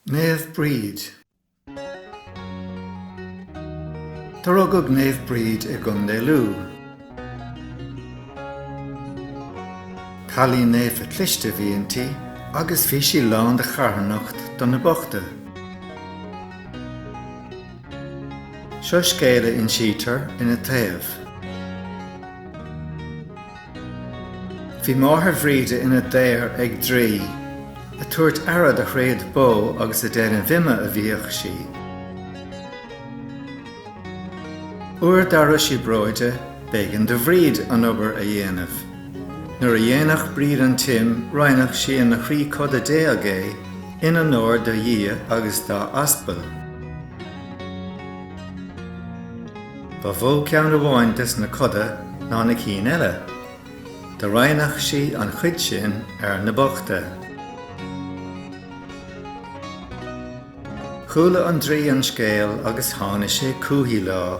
Naomh Bríd. Tá rugg Naomh Bríd I gContae Lú. Cailí Naomh a cliste bhíontaí agus bhí sí lán de charthanacht don na bochta. Sean-scéal in sitar ina taobh. Bhí máthair bhríde ina déir ag Draoi, a tuairt airad a chréad bó agus a déanana bhime a bhíoch sí. Uair dara sí bróide, bégan de bhríd an obair a dhéanamh. Nuair a dhéanach bríd an tim, roinach sí na chrí cod a dé agé, ina nóir do dhí agus dá aspal. Ba bhó ceann amháintas na coda ná na cín eile. Da roinach sí an chuid sin na bochta. Chúla an Draoi an scéal agus tháinig sé cúthaí lá.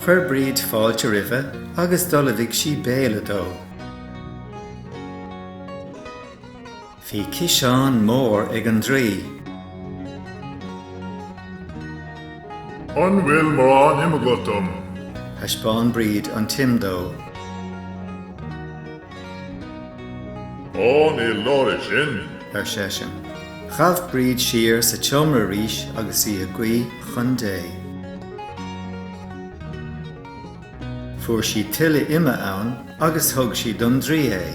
Chuir bríd fáilte roimhe agus dul a bhíodh sí béle dó. Bhí ciseán mór ag an Draoi. An bhfuil mórán imimegatom. Thaispeáin bríd an tim dó. An I láir sin. Sesin. Chailh bríd siar sa teomra arís agus í a gcuí chun dé. Fuair sí tuilleadh ime ann agus thug sí don Draoi é.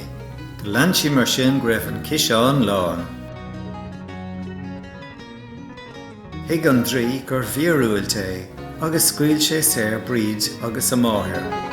De lean sí mar sin go raibh an ciseán lán. Thuig an Draoi gur bhíorúilt é agus scaoil sé saor bríd agus a máthair.